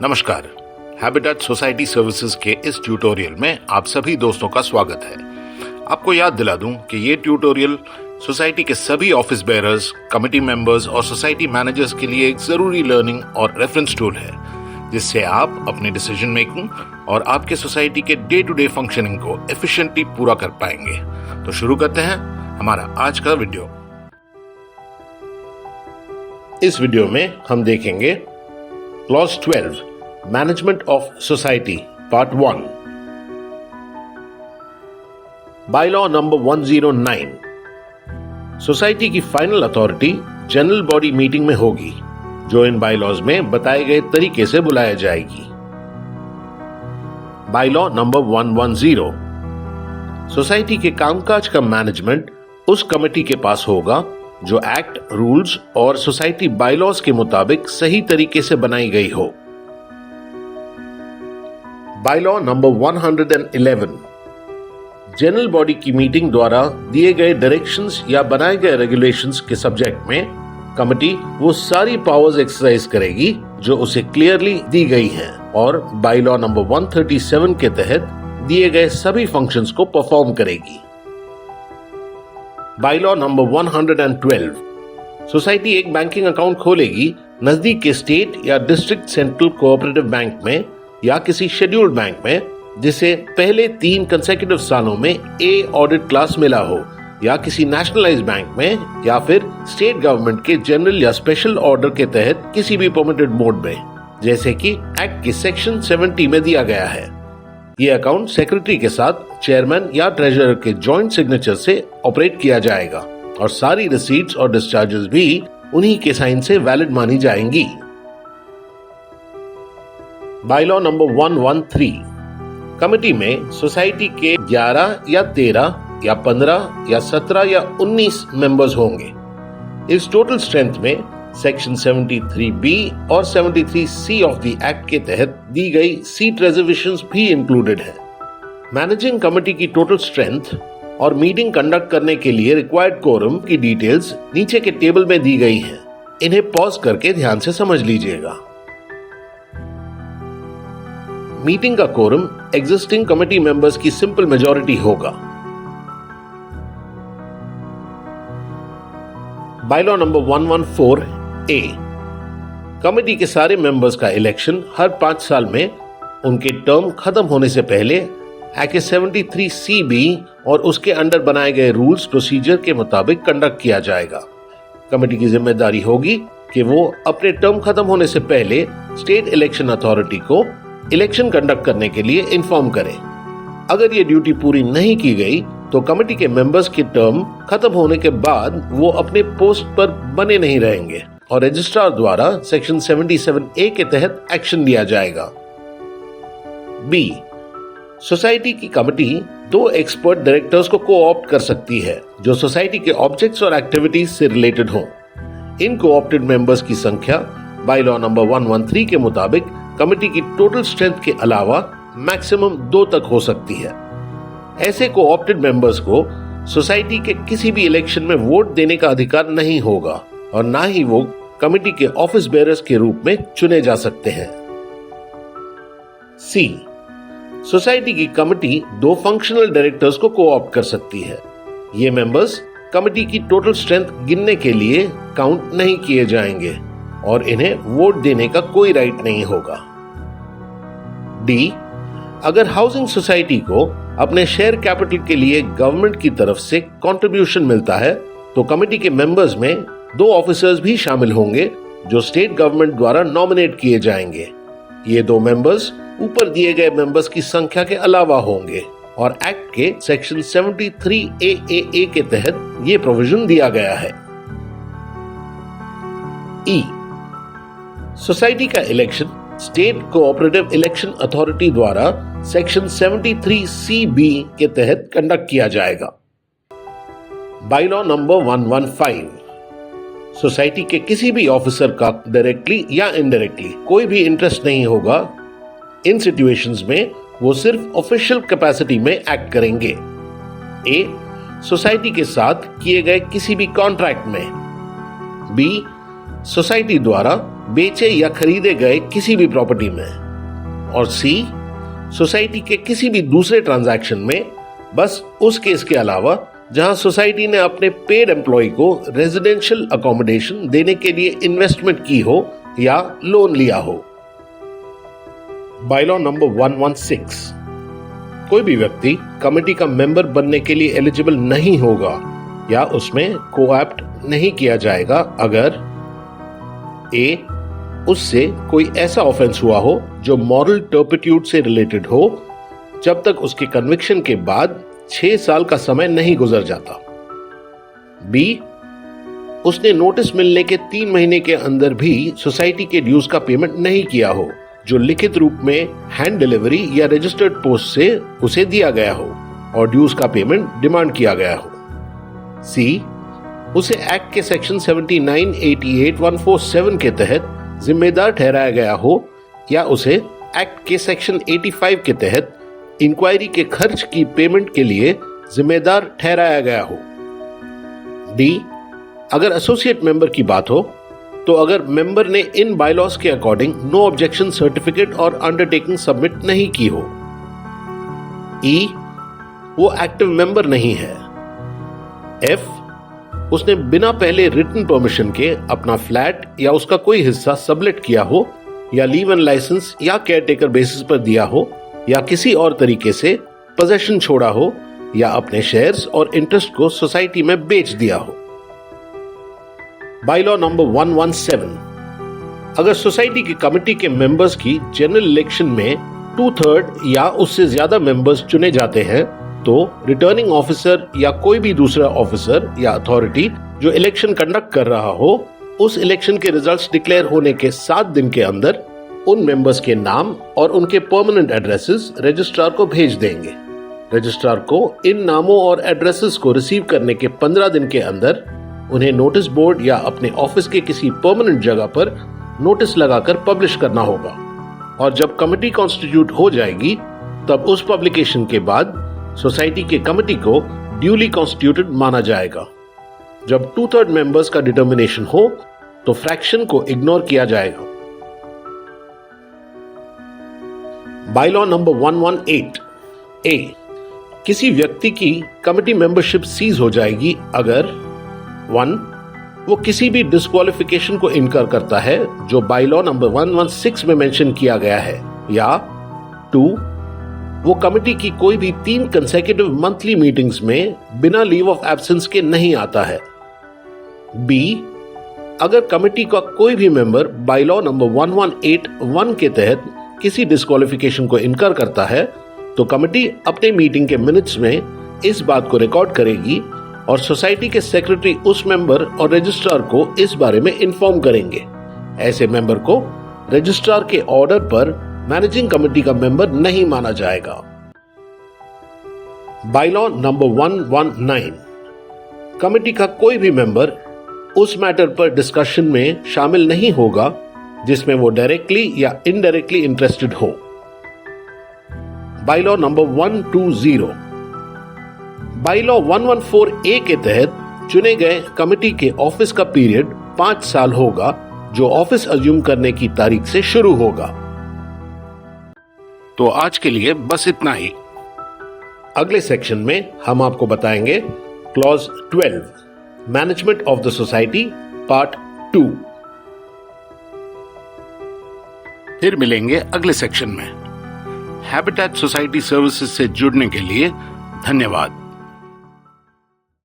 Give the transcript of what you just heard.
नमस्कार, habitat society services के इस ट्यूटोरियल में आप सभी दोस्तों का स्वागत है। आपको याद दिला दूं कि ये ट्यूटोरियल सोसाइटी के सभी ऑफिस बेयरर्स, कमिटी मेंबर्स और सोसाइटी मैनेजर्स के लिए एक जरूरी लर्निंग और रेफरेंस टूल है, जिससे आप अपनी डिसीजन मेकिंग और आपके सोसाइटी के डे टू डे फंक्शनिंग को एफिशिएंटली पूरा कर पाएंगे। तो शुरू करते हैं हमारा आज का वीडियो। इस वीडियो में हम देखेंगे clause 12 management of society part 1। Bylaw number 109। Society की final authority general body meeting में होगी, जो इन बायलॉज में बताए गए तरीके से बुलाया जाएगी। Bylaw number 110। सोसाइटी के कामकाज का मैनेजमेंट उस कमेटी के पास होगा जो एक्ट, रूल्स और सोसाइटी बायलॉज के मुताबिक सही तरीके से बनाई गई हो। Bylaw number 111। जनरल बॉडी की मीटिंग द्वारा दिए गए डायरेक्शंस या बनाए गए रेगुलेशंस के सब्जेक्ट में कमेटी वो सारी पावर्स एक्सरसाइज करेगी जो उसे क्लियरली दी गई हैं और बायलॉ नंबर 137 के तहत दिए गए सभी फंक्शंस को परफॉर्म करेगी। Bylaw number 112। सोसाइटी एक बैंकिंग अकाउंट खोलेगी नजदीक के स्टेट या डिस्ट्रिक्ट सेंट्रल कोऑपरेटिव बैंक में या किसी शेड्यूल्ड बैंक में, जिसे पहले 3 कंसेक्यूटिव सालों में ए ऑडिट क्लास मिला हो, या किसी नेशनलाइज्ड बैंक में, या फिर स्टेट गवर्नमेंट के जनरल या स्पेशल ऑर्डर के तहत किसी भी परमिटेड मोड में, जैसे कि एक्ट के सेक्शन 70 में दिया गया है। ये अकाउंट सेक्रेटरी के साथ चेयरमैन या ट्रेजरर के जॉइंट सिग्नेचर से ऑपरेट किया जाएगा और सारी रिसीट्स और डिस्चार्जेस भी उन्हीं के साइन से वैलिड मानी जाएंगी। Bylaw number 113। कमेटी में सोसाइटी के 11 या 13 या 15 या 17 या 19 मेंबर्स होंगे। इस टोटल स्ट्रेंथ में सेक्शन 73B और 73C ऑफ द एक्ट के तहत दी गई सीट रिजर्वेशंस भी इंक्लूडेड है। मैनेजिंग कमेटी की टोटल स्ट्रेंथ और मीटिंग कंडक्ट करने के लिए रिक्वायर्ड कोरम की डिटेल्स नीचे के टेबल में दी गई हैं। इन्हें पॉज करके ध्यान से समझ लीजिएगा। मीटिंग का कोरम एग्जिस्टिंग कमेटी मेंबर्स की सिंपल मेजॉरिटी होगा। Bylaw number 114A। कमेटी के सारे मेंबर्स का इलेक्शन हर 5 साल में उनके टर्म खत्म होने से पहले एक्ट 73CB और उसके अंडर बनाए गए रूल्स प्रोसीजर के मुताबिक कंडक्ट किया जाएगा। कमेटी की जिम्मेदारी होगी कि वो अपने टर्म खत्म होने से पहले स्टेट इलेक्शन अथॉरिटी को इलेक्शन कंडक्ट करने के लिए इन्फॉर्म करे। अगर ये ड्यूटी पूरी नहीं की गई तो कमेटी के मेंबर्स की टर्म खत्म होने के बाद वो अपने पोस्ट पर बने नहीं रहेंगे और रजिस्ट्रार द्वारा सेक्शन 77A के तहत एक्शन लिया जाएगा। बी, सोसाइटी की कमेटी 2 एक्सपर्ट डायरेक्टर्स को कोऑप्ट कर सकती है जो सोसाइटी के ऑब्जेक्ट्स और एक्टिविटीज से रिलेटेड हों। इन कोऑप्टेड मेंबर्स की संख्या बायलॉ नंबर 113 के मुताबिक कमेटी की टोटल स्ट्रेंथ के अलावा मैक्सिमम 2 तक हो सकती है। ऐसे कोऑप्टेड मेंबर्स को सोसाइटी के किसी भी इलेक्शन में वोट देने का अधिकार नहीं होगा और ना ही वो कमेटी के ऑफिस बेयरर्स के रूप में चुने जा सकते हैं। सी, सोसाइटी की कमेटी 2 फंक्शनल डायरेक्टर्स को कोऑप्ट कर सकती है। ये मेंबर्स कमेटी की टोटल स्ट्रेंथ गिनने के लिए काउंट नहीं किए जाएंगे और इन्हें वोट देने का कोई राइट नहीं होगा। डी, अगर हाउसिंग सोसाइटी को अपने शेयर कैपिटल के लिए गवर्नमेंट की तरफ से कंट्रीब्यूशन मिलता है तो कमेटी के मेंबर्स में 2 ऑफिसर्स भी शामिल होंगे जो स्टेट गवर्नमेंट द्वारा नॉमिनेट किए जाएंगे। ये 2 मेंबर्स ऊपर दिए गए मेंबर्स की संख्या के अलावा होंगे और एक्ट के सेक्शन 73AAA के तहत ये प्रोविजन दिया गया है। ई, सोसाइटी का election state cooperative election authority द्वारा सेक्शन 73CB के तहत कंडक्ट किया जाएगा। Bylaw number 115। सोसाइटी के किसी भी ऑफिसर का डायरेक्टली या इनडायरेक्टली कोई भी इंटरेस्ट नहीं होगा। इन सिचुएशंस में वो सिर्फ ऑफिशियल कैपेसिटी में एक्ट करेंगे। ए, सोसाइटी के साथ किए गए किसी भी कॉन्ट्रैक्ट में। बी, सोसाइटी द्वारा बेचे या खरीदे गए किसी भी प्रॉपर्टी में, और सी सोसाइटी के किसी भी दूसरे ट्रांजैक्शन में, बस उस केस के अलावा जहां सोसाइटी ने अपने पेड एम्प्लॉय को रेजिडेंशियल अकोमोडेशन देने के लिए इन्वेस्टमेंट की हो या लोन लिया हो। बायलॉ नंबर 116, कोई भी व्यक्ति कमेटी का मेंबर बनने के लिए एलिजिबल नहीं होगा या उसमें कोऑप्ट नहीं किया जाएगा अगर ए उससे कोई ऐसा ऑफेंस हुआ हो जो मॉरल टर्पिट्यूड से रिलेटेड हो जब तक उसके कन्विक्शन के बाद 6 साल का समय नहीं गुजर जाता, बी उसने नोटिस मिलने के 3 महीने के अंदर भी सोसाइटी के ड्यूज का पेमेंट नहीं किया हो जो लिखित रूप में हैंड डिलीवरी या रजिस्टर्ड पोस्ट से उसे दिया गया हो और ड्यूज का पेमेंट डिमांड किया गया हो, सी उसे एक्ट के सेक्शन 79, 88, 147 के तहत जिम्मेदार ठहराया गया हो या उसे एक्ट के सेक्शन 85 के तहत इंक्वायरी के खर्च की पेमेंट के लिए जिम्मेदार ठहराया गया हो, डी अगर एसोसिएट मेंबर की बात हो तो अगर मेंबर ने इन बायलॉज के अकॉर्डिंग नो ऑब्जेक्शन सर्टिफिकेट और अंडरटेकिंग सबमिट नहीं की हो, ई वो एक्टिव मेंबर नहीं है, एफ उसने बिना पहले रिटन परमिशन के अपना फ्लैट या उसका कोई हिस्सा सबलेट किया हो या लीव एंड लाइसेंस या केयरटेकर बेसिस पर दिया हो या किसी और तरीके से पोजेशन छोड़ा हो या अपने शेयर्स और इंटरेस्ट को सोसाइटी में बेच दिया हो। बायलॉ नंबर 117, अगर सोसाइटी की कमेटी के मेंबर्स की जनरल इलेक्शन में 2/3 या उससे ज्यादा मेंबर्स चुने जाते हैं तो रिटर्निंग ऑफिसर या कोई भी दूसरा ऑफिसर या अथॉरिटी जो इलेक्शन कंडक्ट कर रहा हो उस इलेक्शन के रिजल्ट्स डिक्लेयर होने के 7 दिन के अंदर उन मेंबर्स के नाम और उनके परमानेंट एड्रेसेस रजिस्ट्रार को भेज देंगे। रजिस्ट्रार को इन नामों और एड्रेसेस को रिसीव करने के 15 दिन के अंदर उन्हें नोटिस बोर्ड या अपने ऑफिस के किसी परमानेंट जगह पर नोटिस लगाकर पब्लिश करना होगा और जब कमेटी कॉन्स्टिट्यूट हो जाएगी तब उस पब्लिकेशन के बाद सोसाइटी के कमेटी को ड्यूली कॉन्स्टिट्यूटेड माना जाएगा। जब 2/3 मेंबर्स का डिटर्मिनेशन हो तो फ्रैक्शन को इग्नोर किया जाएगा। बायलॉ नंबर 118, ए किसी व्यक्ति की कमेटी मेंबरशिप सीज हो जाएगी अगर 1 वो किसी भी डिस्क्वालिफिकेशन को इनकर करता है जो बायलॉ नंबर 116 में मेंशन किया गया है, या 2 वो कमेटी की कोई भी 3 कंसेक्यूटिव मंथली मीटिंग्स में बिना लीव ऑफ एब्सेंस के नहीं आता है, बी अगर कमेटी का कोई भी मेंबर बायलॉ नंबर 1181 के तहत किसी डिस्क्वालिफिकेशन को इनकार करता है तो कमेटी अपने मीटिंग के मिनट्स में इस बात को रिकॉर्ड करेगी और सोसाइटी के सेक्रेटरी उस मेंबर और रजिस्ट्रार को इस बारे में इन्फॉर्म करेंगे। ऐसे मेंबर को रजिस्ट्रार के ऑर्डर पर मैनेजिंग कमेटी का मेंबर नहीं माना जाएगा। बायलॉ नंबर 119, कमेटी का कोई भी मेंबर उस मैटर पर डिस्कशन में शामिल नहीं होगा जिसमें वो डायरेक्टली या इनडायरेक्टली इंटरेस्टेड हो। बायलॉ नंबर 120, बायलॉ 114A के तहत चुने गए कमेटी के ऑफिस का पीरियड 5 साल होगा जो ऑफिस अज्यूम करने की तारीख से शुरू होगा। तो आज के लिए बस इतना ही। अगले सेक्शन में हम आपको बताएंगे clause 12 management of the society part 2। फिर मिलेंगे अगले सेक्शन में। हैबिटेट सोसाइटी सर्विसेज से जुड़ने के लिए धन्यवाद।